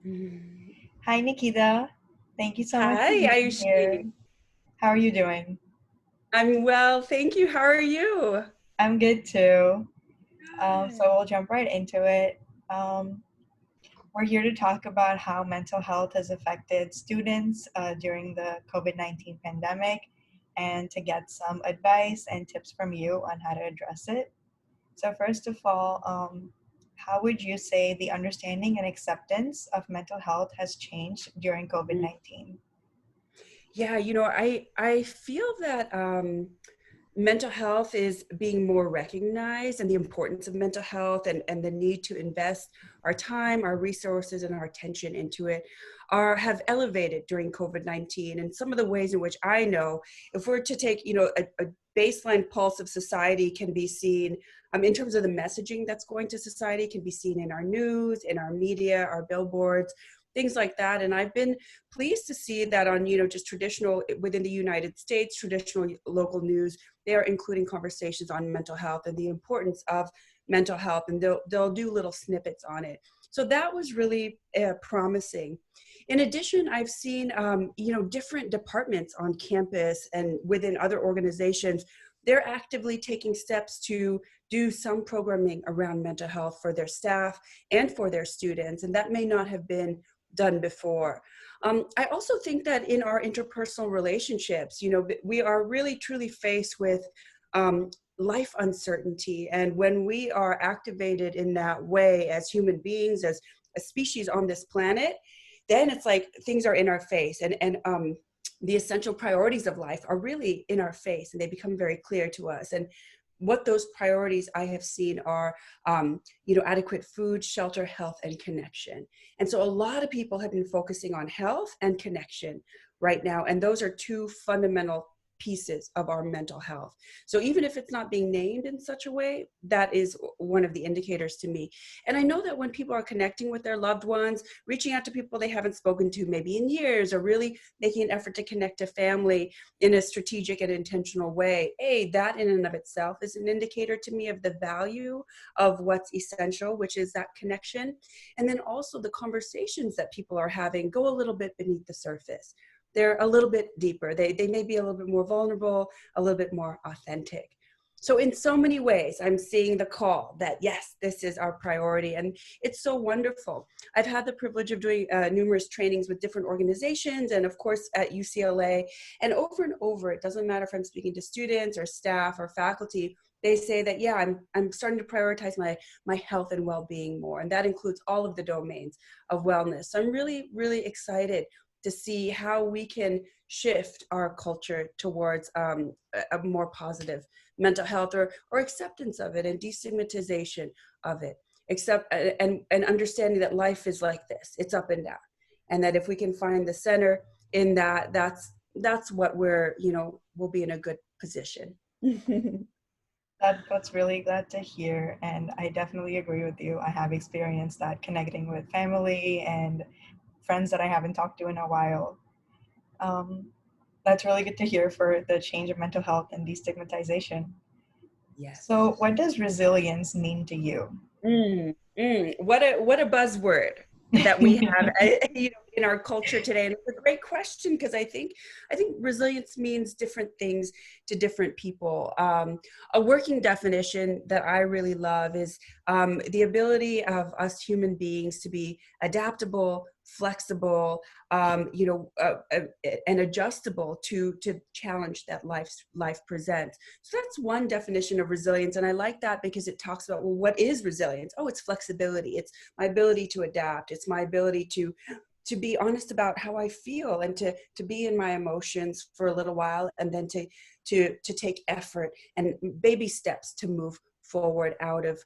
Mm. Hi, Nikita. Thank you so much for Hi, being here. Ayushi. How are you doing? I'm well, thank you. How are you? I'm good too. So Good. we'll jump right into it. Um, we're here to talk about how mental health has affected students during the COVID-19 pandemic and to get some advice and tips from you on how to address it. So, first of all, how would you say the understanding and acceptance of mental health has changed during COVID Mm. 19? Yeah, I feel that mental health is being more recognized, and the importance of mental health and the need to invest our time, our resources, and our attention into it have elevated during COVID-19. And some of the ways in which I know, if we're to take, a baseline pulse of society can be seen in terms of the messaging that's going to society, can be seen in our news, in our media, our billboards, things like that. And I've been pleased to see that on, just traditional within the United States, traditional local news, they are including conversations on mental health and the importance of mental health, and they'll do little snippets on it. So that was really promising. In addition, I've seen different departments on campus and within other organizations. They're actively taking steps to do some programming around mental health for their staff and for their students, and that may not have been done before. I also think that in our interpersonal relationships, we are really truly faced with life uncertainty. And when we are activated in that way as human beings, as a species on this planet, then it's like things are in our face, and the essential priorities of life are really in our face, and they become very clear to us. And what those priorities I have seen are, adequate food, shelter, health, and connection. And so a lot of people have been focusing on health and connection right now. And those are two fundamental pieces of our mental health. So even if it's not being named in such a way, that is one of the indicators to me. And I know that when people are connecting with their loved ones, reaching out to people they haven't spoken to maybe in years, or really making an effort to connect to family in a strategic and intentional way, that in and of itself is an indicator to me of the value of what's essential, which is that connection. And then also the conversations that people are having go a little bit beneath the surface. They're a little bit deeper. They may be a little bit more vulnerable, a little bit more authentic. So in so many ways, I'm seeing the call that, yes, this is our priority. And it's so wonderful. I've had the privilege of doing numerous trainings with different organizations, and of course at UCLA. And over, it doesn't matter if I'm speaking to students or staff or faculty, they say that, yeah, I'm starting to prioritize my health and well-being more. And that includes all of the domains of wellness. So I'm really, really excited to see how we can shift our culture towards a more positive mental health, or acceptance of it, and destigmatization of it, and understanding that life is like this, it's up and down, and that if we can find the center in that, that's what we'll be in a good position. That's really glad to hear, and I definitely agree with you. I have experienced that connecting with family and friends that I haven't talked to in a while. Um, that's really good to hear for the change of mental health and destigmatization. Yes. So, what does resilience mean to you? What a buzzword that we have, in our culture today. And it's a great question, because I think resilience means different things to different people. A working definition that I really love is the ability of us human beings to be adaptable, flexible, and adjustable to challenge that life presents. So that's one definition of resilience. And I like that because it talks about, well, what is resilience? Oh, it's flexibility. It's my ability to adapt. It's my ability to be honest about how I feel, and to be in my emotions for a little while, and then to take effort and baby steps to move forward out of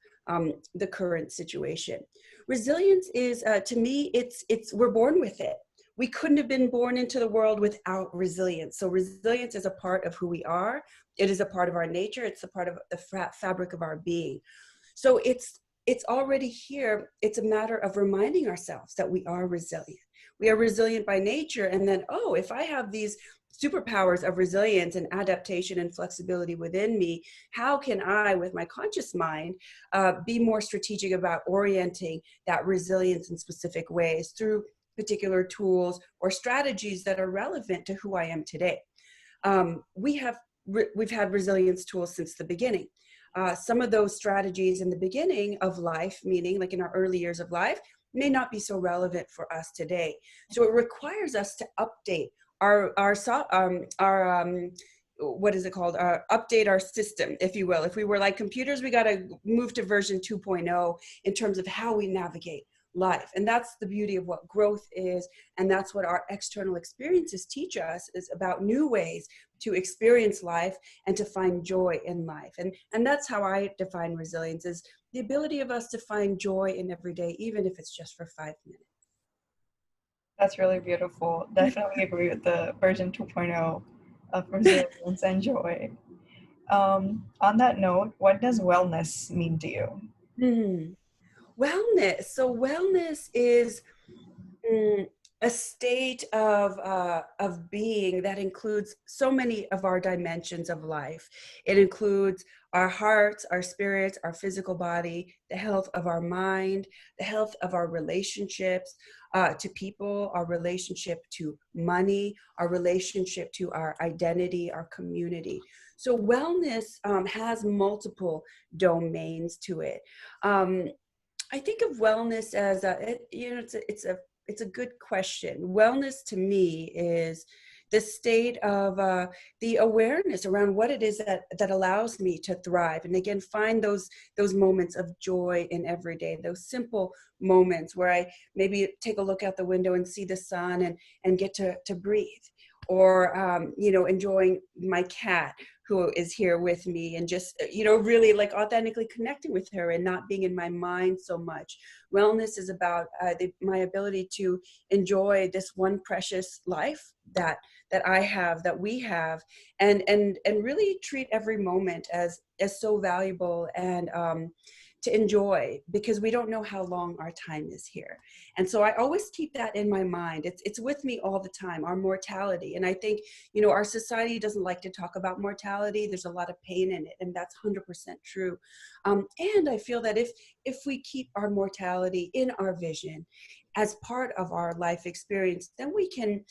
the current situation. Resilience is, to me, it's we're born with it. We couldn't have been born into the world without resilience. So resilience is a part of who we are. It is a part of our nature. It's a part of the fabric of our being. So it's already here. It's a matter of reminding ourselves that we are resilient. We are resilient by nature. And then, if I have these superpowers of resilience and adaptation and flexibility within me, how can I, with my conscious mind, be more strategic about orienting that resilience in specific ways through particular tools or strategies that are relevant to who I am today? We've had resilience tools since the beginning. Some of those strategies in the beginning of life, meaning like in our early years of life, may not be so relevant for us today. So it requires us to update our what is it called? Update our system, if you will. If we were like computers, we got to move to version 2.0 in terms of how we navigate life. And that's the beauty of what growth is. And that's what our external experiences teach us, is about new ways to experience life and to find joy in life. And that's how I define resilience, is the ability of us to find joy in every day, even if it's just for 5 minutes. That's really beautiful. Definitely agree with the version 2.0 of resilience and joy. On that note, what does wellness mean to you? Hmm. Wellness. So wellness is mm, a state of being that includes so many of our dimensions of life. It includes our hearts, our spirits, our physical body, the health of our mind, the health of our relationships to people, our relationship to money, our relationship to our identity, our community. So wellness has multiple domains to it. Um, I think of wellness as it's a good question. Wellness to me is the state of the awareness around what it is that allows me to thrive, and again find those moments of joy in every day, those simple moments where I maybe take a look out the window and see the sun and get to breathe, or enjoying my cat who is here with me, and just really like authentically connecting with her and not being in my mind so much. Wellness is about my ability to enjoy this one precious life that I have, that we have, and really treat every moment as so valuable, and to enjoy, because we don't know how long our time is here. And so I always keep that in my mind. It's with me all the time, our mortality. And I think, our society doesn't like to talk about mortality. There's a lot of pain in it, and that's 100% true. And I feel that if we keep our mortality in our vision as part of our life experience, then we can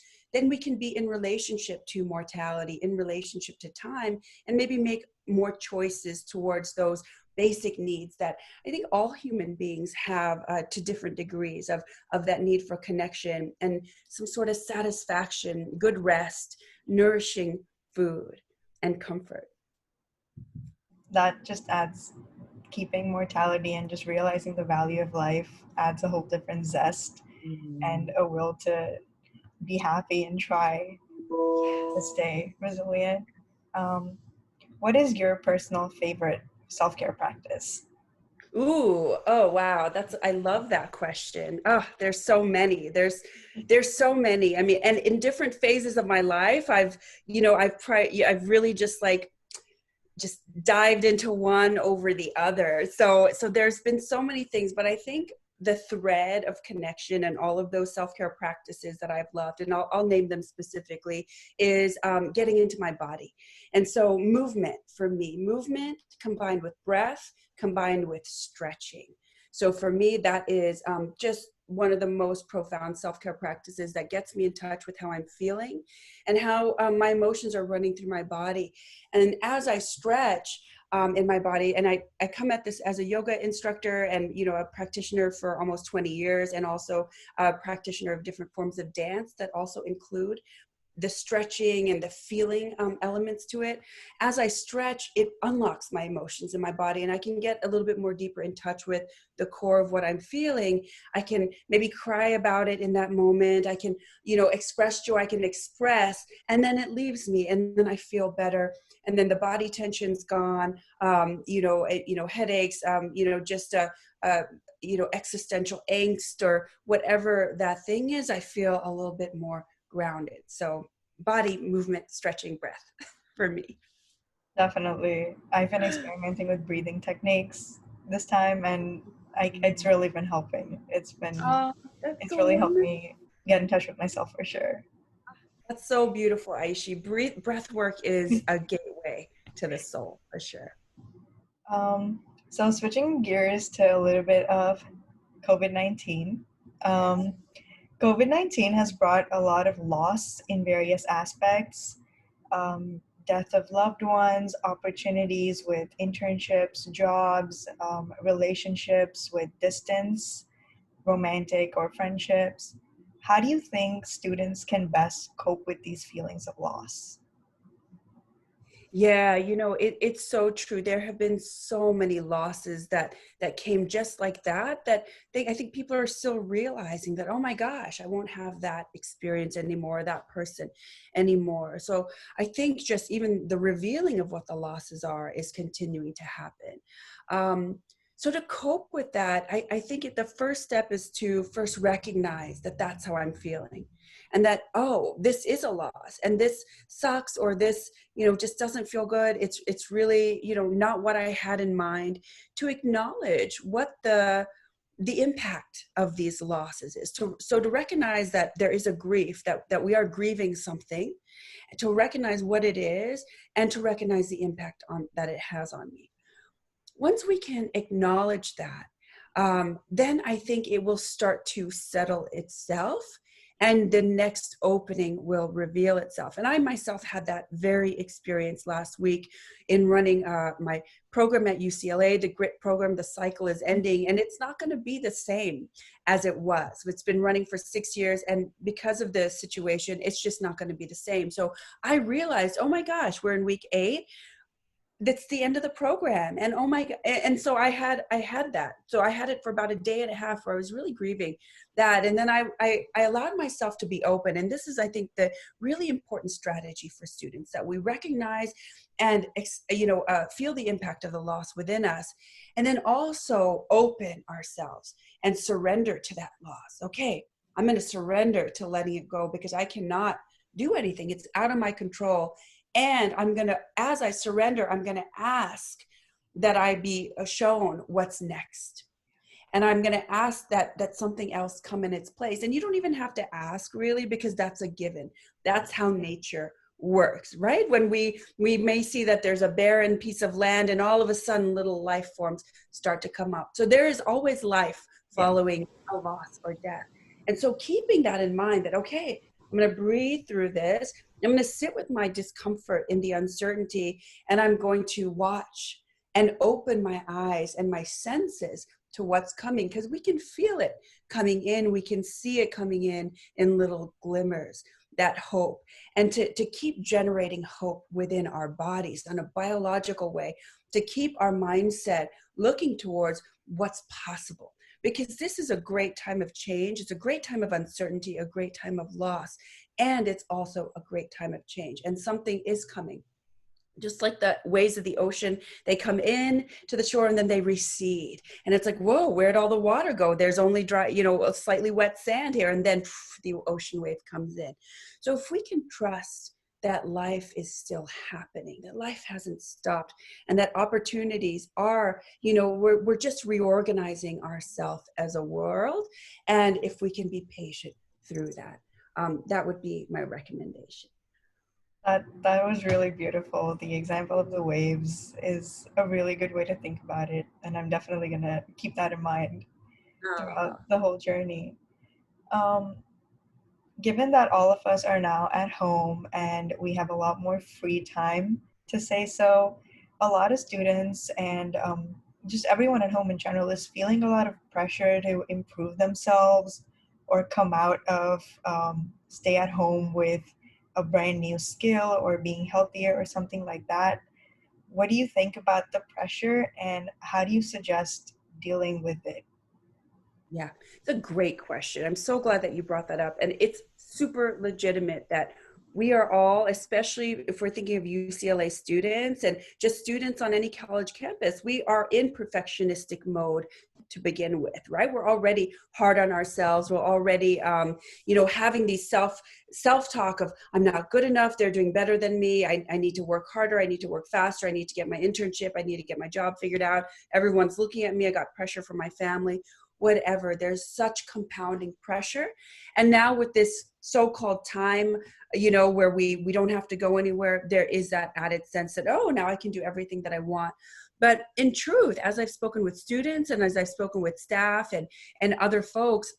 be in relationship to mortality, in relationship to time, and maybe make more choices towards those basic needs that I think all human beings have to different degrees, of that need for connection and some sort of satisfaction, good rest, nourishing food, and comfort. That just adds, keeping mortality and just realizing the value of life adds a whole different zest and Mm. a will to be happy and try to stay resilient. Um, what is your personal favorite self-care practice? Ooh, oh wow, I love that question. Oh, there's so many. There's so many. I mean, and in different phases of my life, I've really just dived into one over the other. So there's been so many things, but I think the thread of connection and all of those self-care practices that I've loved, and I'll name them specifically, is getting into my body. And so movement, for me, movement combined with breath, combined with stretching. So for me, that is just one of the most profound self-care practices that gets me in touch with how I'm feeling and how my emotions are running through my body. And as I stretch in my body, and I come at this as a yoga instructor and, a practitioner for almost 20 years, and also a practitioner of different forms of dance that also include the stretching and the feeling elements to it. As I stretch, it unlocks my emotions in my body, and I can get a little bit more deeper in touch with the core of what I'm feeling. I can maybe cry about it in that moment. I can, express joy, I can express, and then it leaves me, and then I feel better. And then the body tension's gone, headaches, just existential angst or whatever that thing is, I feel a little bit more grounded. So body movement, stretching, breath for me. Definitely. I've been experimenting with breathing techniques this time, and it's really been helping. Oh, that's It's so really helped wonderful. me get in touch with myself for sure. That's so beautiful, Aishi. Breath work is a gateway to the soul, for sure. Um, so switching gears to a little bit of COVID-19. Yes. Um, COVID-19 has brought a lot of loss in various aspects, death of loved ones, opportunities with internships, jobs, relationships with distance, romantic or friendships. How do you think students can best cope with these feelings of loss? Yeah, it's so true. There have been so many losses that came just like that, I think people are still realizing that, oh my gosh, I won't have that experience anymore, that person anymore. So I think just even the revealing of what the losses are is continuing to happen. Um, so to cope with that, I think the first step is to first recognize that that's how I'm feeling, and that, oh, this is a loss, and this sucks, or this just doesn't feel good. It's really not what I had in mind. To acknowledge what the impact of these losses is, so to recognize that there is a grief, that we are grieving something, to recognize what it is, and to recognize the impact on that it has on me. Once we can acknowledge that, then I think it will start to settle itself, and the next opening will reveal itself. And I myself had that very experience last week in running my program at UCLA, the GRIT program. The cycle is ending, and it's not going to be the same as it was. It's been running for 6 years, and because of the situation, it's just not going to be the same. So I realized, oh my gosh, we're in week 8. That's the end of the program, and oh my god. And so I had that, so I had it for about a day and a half where I was really grieving that. And then I allowed myself to be open, and this is, I think, the really important strategy for students, that we recognize and feel the impact of the loss within us, and then also open ourselves and surrender to that loss. Okay, I'm going to surrender to letting it go, because I cannot do anything, it's out of my control. And as I surrender, I'm going to ask that I be shown what's next. And I'm going to ask that something else come in its place. And you don't even have to ask, really, because that's a given. That's how nature works, right? When we may see that there's a barren piece of land, and all of a sudden little life forms start to come up. So there is always life Yeah. following a loss or death. And so keeping that in mind, that, okay, I'm going to breathe through this. I'm going to sit with my discomfort in the uncertainty, and I'm going to watch and open my eyes and my senses to what's coming, because we can feel it coming in. We can see it coming in little glimmers, that hope. And to keep generating hope within our bodies in a biological way, to keep our mindset looking towards what's possible. Because this is a great time of change. It's a great time of uncertainty, a great time of loss. And it's also a great time of change. And something is coming. Just like the waves of the ocean, they come in to the shore and then they recede. And it's like, whoa, where'd all the water go? There's only dry, a slightly wet sand here. And then the ocean wave comes in. So if we can trust that life is still happening, that life hasn't stopped, and that opportunities are, we're just reorganizing ourselves as a world. And if we can be patient through that, that would be my recommendation. That was really beautiful. The example of the waves is a really good way to think about it, and I'm definitely gonna keep that in mind throughout Uh, the whole journey. Um, Given that all of us are now at home and we have a lot more free time to say so, a lot of students and just everyone at home in general is feeling a lot of pressure to improve themselves or come out of stay at home with a brand new skill or being healthier or something like that. What do you think about the pressure, and how do you suggest dealing with it? Yeah, it's a great question. I'm so glad that you brought that up. And it's super legitimate that we are all, especially if we're thinking of UCLA students and just students on any college campus, we are in perfectionistic mode to begin with, right? We're already hard on ourselves. We're already, having these self-talk of, I'm not good enough. They're doing better than me. I need to work harder. I need to work faster. I need to get my internship. I need to get my job figured out. Everyone's looking at me. I got pressure from my family. whatever. There's such compounding pressure. And now with this so-called time, where we don't have to go anywhere, there is that added sense that, oh, now I can do everything that I want. But in truth, as I've spoken with students and as I've spoken with staff and other folks,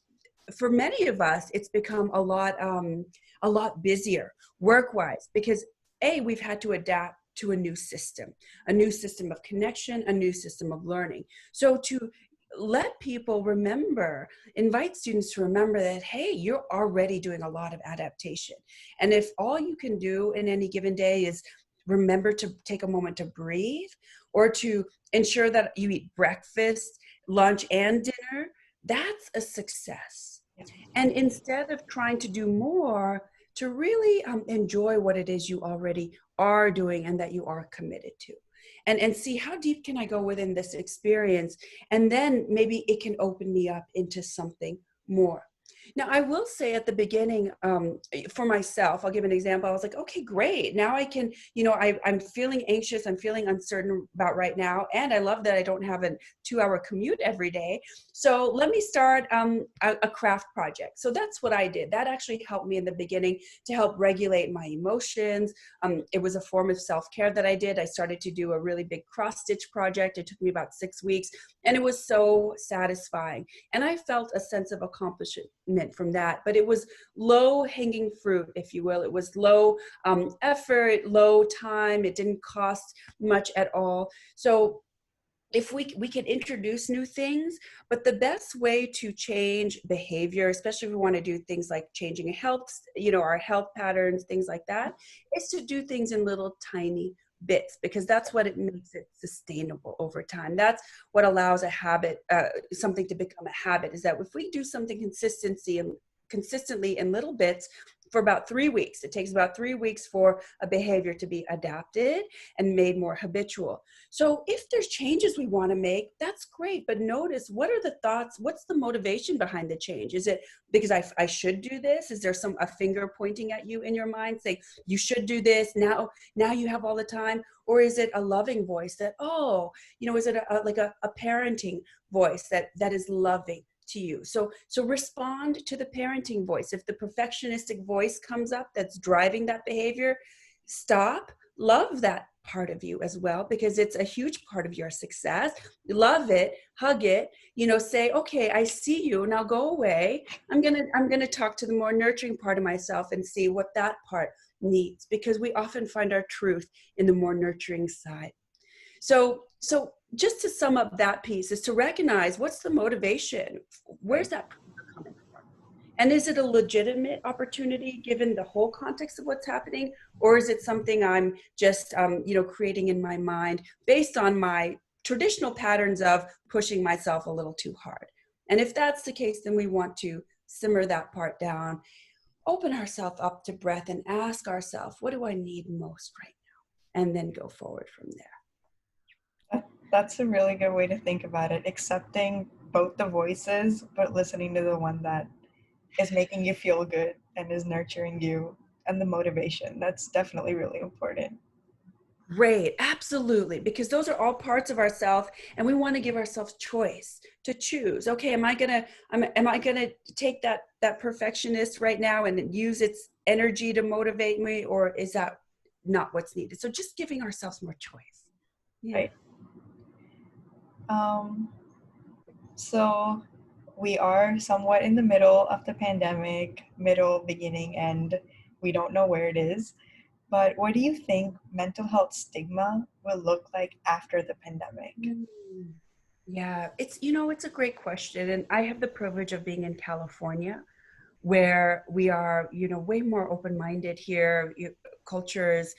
for many of us, it's become a lot busier work-wise because we've had to adapt to a new system of connection, a new system of learning. So to let people invite students to remember that, hey, you're already doing a lot of adaptation. And if all you can do in any given day is remember to take a moment to breathe or to ensure that you eat breakfast, lunch, and dinner, that's a success. And instead of trying to do more, to really enjoy what it is you already are doing and that you are committed to. And see how deep can I go within this experience? And then maybe it can open me up into something more. Now, I will say at the beginning, for myself, I'll give an example. I was like, okay, great. Now I can, I'm feeling anxious. I'm feeling uncertain about right now. And I love that I don't have a 2-hour commute every day. So let me start a craft project. So that's what I did. That actually helped me in the beginning to help regulate my emotions. It was a form of self-care that I did. I started to do a really big cross-stitch project. It took me about 6 weeks, and it was so satisfying. And I felt a sense of accomplishment from that, but it was low hanging fruit, if you will. It was low effort, low time. It didn't cost much at all. So if we can introduce new things, but the best way to change behavior, especially if we want to do things like changing our health patterns, things like that, is to do things in little tiny bits, because that's what it makes it sustainable over time. That's what allows a habit, something to become a habit, is that if we do something consistently in little bits for about 3 weeks, it takes about 3 weeks for a behavior to be adapted and made more habitual. So if there's changes we want to make, that's great, but notice, what are the thoughts, what's the motivation behind the change? Is it because I should do this? Is there a finger pointing at you in your mind saying you should do this now you have all the time? Or is it a loving voice that, is it like a parenting voice that is loving to you? So respond to the parenting voice. If the perfectionistic voice comes up that's driving that behavior, stop, love that part of you as well, because it's a huge part of your success. Love it, hug it, say, okay, I see you, now go away. I'm gonna talk to the more nurturing part of myself and see what that part needs, because we often find our truth in the more nurturing side. So just to sum up that piece is to recognize, what's the motivation? Where's that coming from? And is it a legitimate opportunity given the whole context of what's happening? Or is it something I'm just, creating in my mind based on my traditional patterns of pushing myself a little too hard? And if that's the case, then we want to simmer that part down, open ourselves up to breath, and ask ourselves, what do I need most right now? And then go forward from there. That's a really good way to think about it. Accepting both the voices, but listening to the one that is making you feel good and is nurturing you, and the motivation. That's definitely really important. Great, absolutely, because those are all parts of ourselves, and we want to give ourselves choice to choose. Okay, am I gonna take that perfectionist right now and use its energy to motivate me, or is that not what's needed? So just giving ourselves more choice. Yeah. Right. So we are somewhat in the middle of the pandemic, middle, beginning, and we don't know where it is. But what do you think mental health stigma will look like after the pandemic? Yeah, it's a great question. And I have the privilege of being in California, where we are, way more open-minded here. Cultures,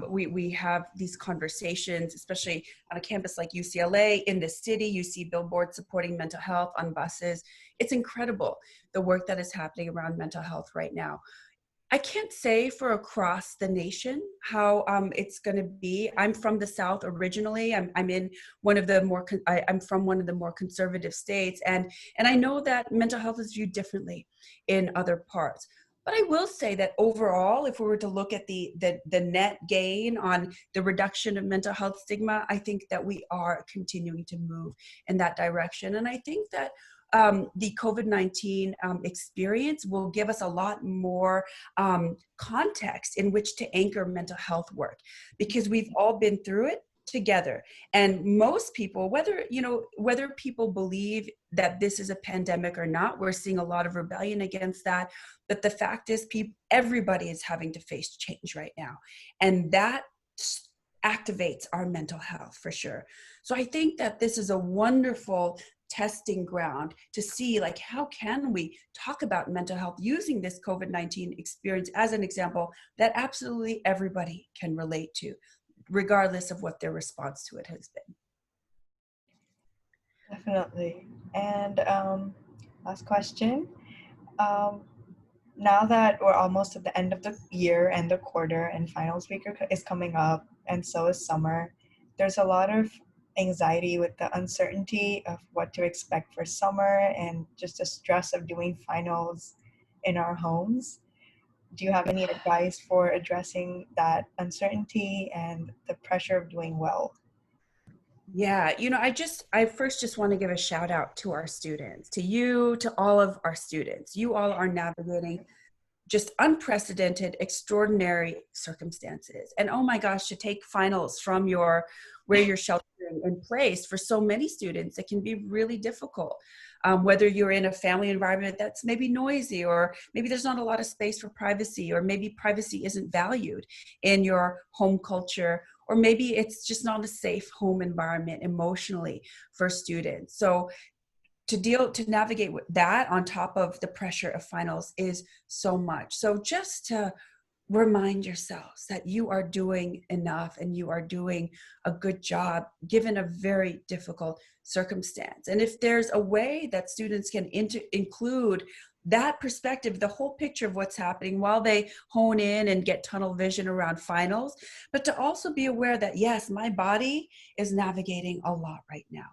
we have these conversations, especially on a campus like UCLA. In the city, you see billboards supporting mental health on buses. It's incredible, the work that is happening around mental health right now. I can't say for across the nation how it's going to be. I'm from the South originally. I'm in one of the more I'm from one of the more conservative states, and I know that mental health is viewed differently in other parts. But I will say that overall, if we were to look at the net gain on the reduction of mental health stigma, I think that we are continuing to move in that direction. And I think that the COVID-19 experience will give us a lot more context in which to anchor mental health work, because we've all been through it together. And most people, whether people believe that this is a pandemic or not, we're seeing a lot of rebellion against that. But the fact is, everybody is having to face change right now. And that activates our mental health for sure. So I think that this is a wonderful testing ground to see, like, how can we talk about mental health using this COVID-19 experience as an example that absolutely everybody can relate to, regardless of what their response to it has been. Definitely. And last question. Um, Now that we're almost at the end of the year and the quarter and finals week is coming up, and so is summer, there's a lot of anxiety with the uncertainty of what to expect for summer and just the stress of doing finals in our homes. Do you have any advice for addressing that uncertainty and the pressure of doing well? Yeah, I first just want to give a shout out to our students, to you, to all of our students. You all are navigating just unprecedented, extraordinary circumstances. And oh my gosh, to take finals from where you're sheltering in place, for so many students, it can be really difficult. Whether you're in a family environment that's maybe noisy, or maybe there's not a lot of space for privacy, or maybe privacy isn't valued in your home culture, or maybe it's just not a safe home environment emotionally for students. So to navigate with that on top of the pressure of finals is so much. So just to remind yourselves that you are doing enough and you are doing a good job given a very difficult circumstance. And if there's a way that students can include that perspective, the whole picture of what's happening while they hone in and get tunnel vision around finals, but to also be aware that, yes, my body is navigating a lot right now.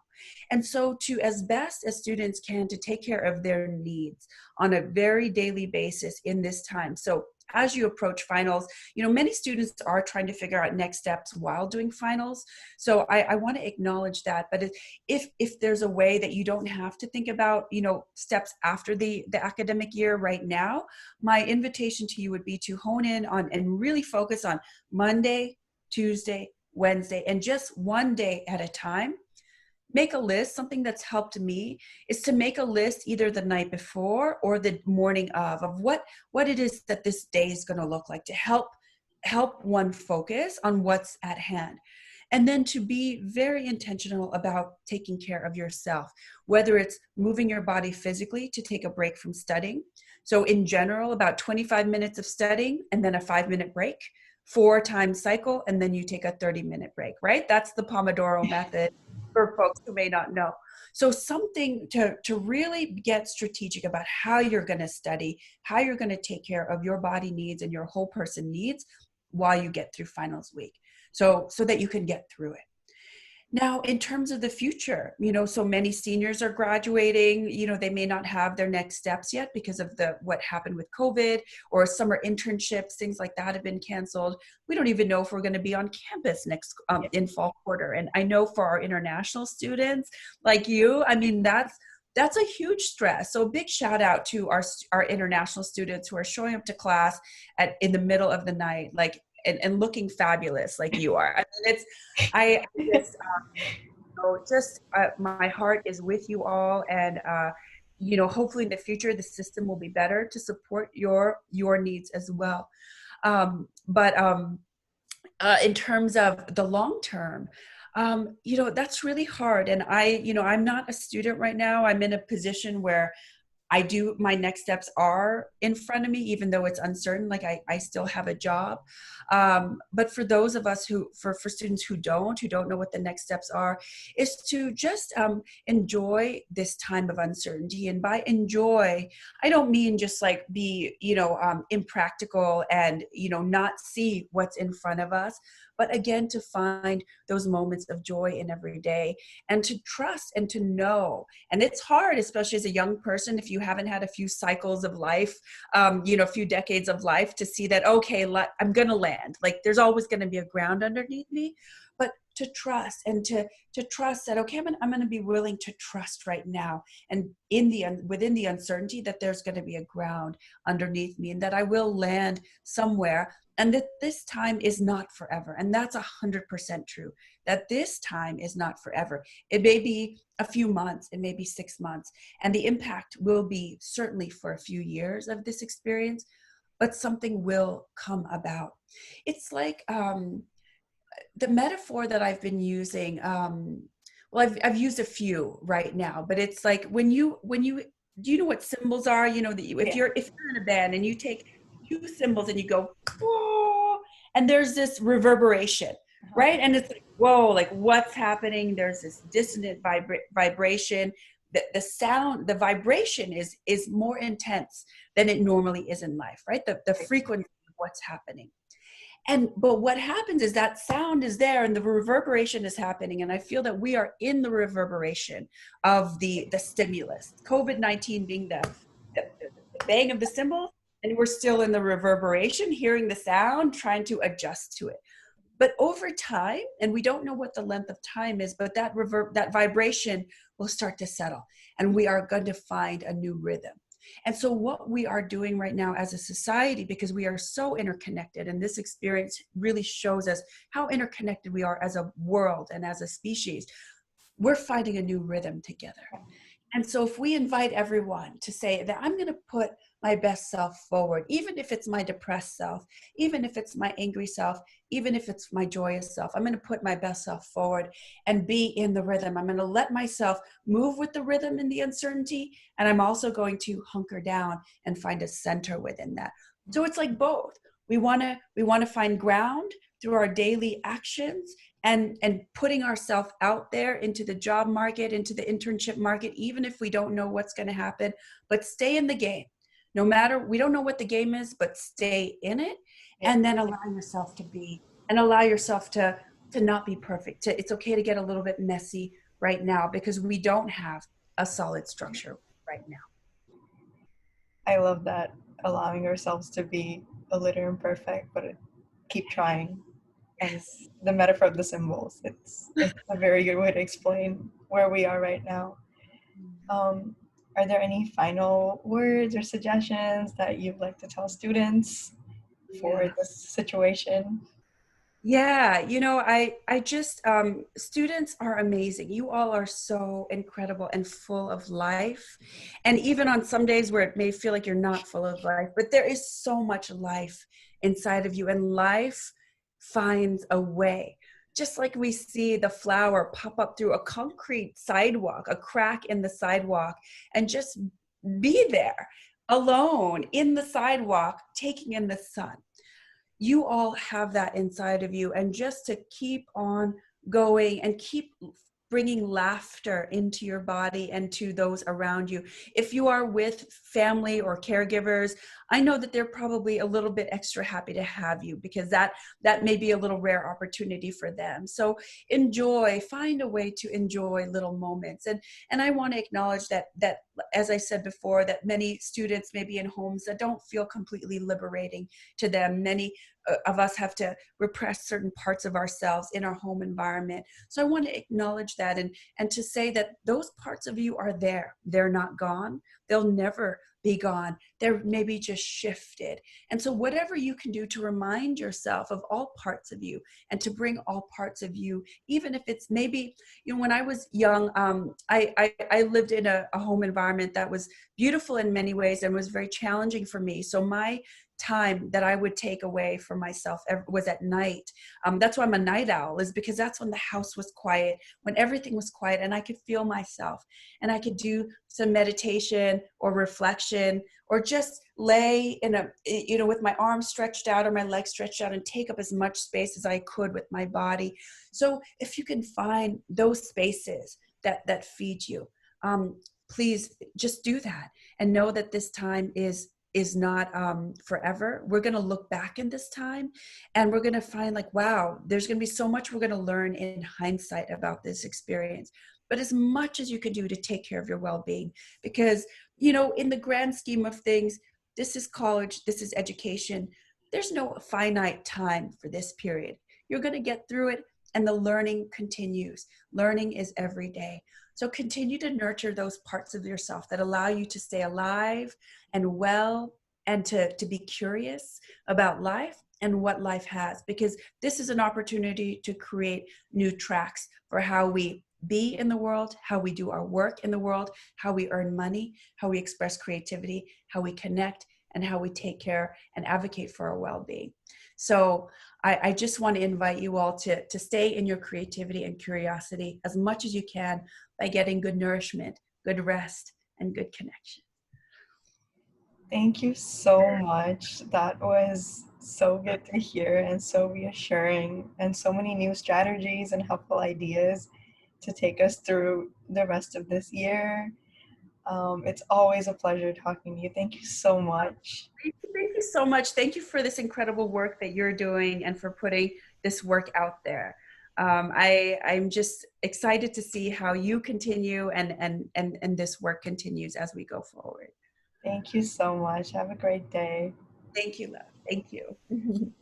And so to, as best as students can, to take care of their needs on a very daily basis in this time. So as you approach finals, many students are trying to figure out next steps while doing finals. So I want to acknowledge that. But if there's a way that you don't have to think about, steps after the academic year right now, my invitation to you would be to hone in on and really focus on Monday, Tuesday, Wednesday, and just one day at a time. Make a list. Something that's helped me is to make a list either the night before or the morning of what it is that this day is going to look like, to help one focus on what's at hand. And then to be very intentional about taking care of yourself, whether it's moving your body physically to take a break from studying. So in general, about 25 minutes of studying and then a 5-minute break, 4-time cycle, and then you take a 30-minute break, right? That's the Pomodoro method for folks who may not know. So something to really get strategic about how you're going to study, how you're going to take care of your body needs and your whole person needs while you get through finals week. So that you can get through it. Now, in terms of the future, so many seniors are graduating, they may not have their next steps yet because of what happened with COVID, or summer internships, things like that have been canceled. We don't even know if we're going to be on campus next in fall quarter. And I know for our international students like you, that's a huge stress. So a big shout out to our international students who are showing up to class in the middle of the night, like, and looking fabulous like you are. My heart is with you all, and hopefully in the future the system will be better to support your needs as well. But in terms of the long term, that's really hard. And I'm not a student right now. I'm in a position where my next steps are in front of me, even though it's uncertain, like I still have a job. But for those of us for students who don't know what the next steps are, is to just enjoy this time of uncertainty. And by enjoy, I don't mean just like be, impractical and, not see what's in front of us, but again, to find those moments of joy in every day and to trust and to know. And it's hard, especially as a young person, if you haven't had a few cycles of life, a few decades of life, to see that, okay, I'm going to land. Like there's always going to be a ground underneath me. But to trust and to trust that, okay, I'm going to be willing to trust right now. And within the uncertainty, that there's going to be a ground underneath me and that I will land somewhere, and that this time is not forever. And that's 100% true, that this time is not forever. It may be a few months, it may be 6 months, and the impact will be certainly for a few years of this experience, but something will come about. It's like the metaphor that I've been using. Well, I've used a few right now, but it's like when you do you know what cymbals are? You know that if Yeah. you're in a band and you take two cymbals and you go, whoa, and there's this reverberation, Uh-huh. right? And it's like, whoa, like what's happening? There's this dissonant vibration. The sound, the vibration is more intense than it normally is in life, right? The Right. frequency of what's happening. But what happens is that sound is there and the reverberation is happening. And I feel that we are in the reverberation of the stimulus, COVID-19 being the bang of the cymbal, and we're still in the reverberation, hearing the sound, trying to adjust to it. But over time, and we don't know what the length of time is, but that vibration will start to settle, and we are going to find a new rhythm. And so what we are doing right now as a society, because we are so interconnected, and this experience really shows us how interconnected we are as a world and as a species, we're finding a new rhythm together. And so if we invite everyone to say that I'm going to put my best self forward, even if it's my depressed self, even if it's my angry self, even if it's my joyous self, I'm going to put my best self forward and be in the rhythm. I'm going to let myself move with the rhythm in the uncertainty. And I'm also going to hunker down and find a center within that. So it's like both. We want to find ground through our daily actions, and putting ourselves out there into the job market, into the internship market, even if we don't know what's going to happen, but stay in the game. No matter, we don't know what the game is, but stay in it, Yeah. and then allow yourself to be, and allow yourself to not be perfect. It's okay to get a little bit messy right now, because we don't have a solid structure right now. I love that, allowing ourselves to be a little imperfect, but keep trying. And Yes. the metaphor of the symbols, it's a very good way to explain where we are right now. Um, are there any final words or suggestions that you'd like to tell students for Yeah. this situation? Yeah, I just students are amazing. You all are so incredible and full of life. And even on some days where it may feel like you're not full of life, but there is so much life inside of you, and life finds a way. Just like we see the flower pop up through a concrete sidewalk, a crack in the sidewalk, and just be there alone in the sidewalk, taking in the sun. You all have that inside of you, and just to keep on going and keep bringing laughter into your body and to those around you. If you are with family or caregivers, I know that they're probably a little bit extra happy to have you, because that may be a little rare opportunity for them. So find a way to enjoy little moments. And I want to acknowledge that as I said before, that many students may be in homes that don't feel completely liberating to them. Many of us have to repress certain parts of ourselves in our home environment. So I want to acknowledge that, and to say that those parts of you are there. They're not gone. They'll never be gone. They're maybe just shifted. And so whatever you can do to remind yourself of all parts of you, and to bring all parts of you, even if it's maybe, when I was young, I lived in a home environment that was beautiful in many ways and was very challenging for me. So my time that I would take away from myself was at night. That's why I'm a night owl, is because that's when the house was quiet, when everything was quiet, and I could feel myself, and I could do some meditation or reflection, or just lay with my arms stretched out or my legs stretched out, and take up as much space as I could with my body. So if you can find those spaces that feed you, please just do that, and know that this time is not forever. We're going to look back in this time, and we're going to find, like, wow, there's going to be so much we're going to learn in hindsight about this experience. But as much as you can do to take care of your well-being, because, in the grand scheme of things, this is college, this is education. There's no finite time for this period. You're going to get through it, and the learning continues. Learning is every day. So continue to nurture those parts of yourself that allow you to stay alive and well, and to be curious about life and what life has, because this is an opportunity to create new tracks for how we be in the world, how we do our work in the world, how we earn money, how we express creativity, how we connect, and how we take care and advocate for our well-being. So I just want to invite you all to stay in your creativity and curiosity as much as you can by getting good nourishment, good rest, and good connection. Thank you so much. That was so good to hear and so reassuring, and so many new strategies and helpful ideas to take us through the rest of this year. It's always a pleasure talking to you. Thank you so much. Thank you so much. Thank you for this incredible work that you're doing and for putting this work out there. I'm just excited to see how you continue and this work continues as we go forward. Thank you so much. Have a great day. Thank you, love. Thank you.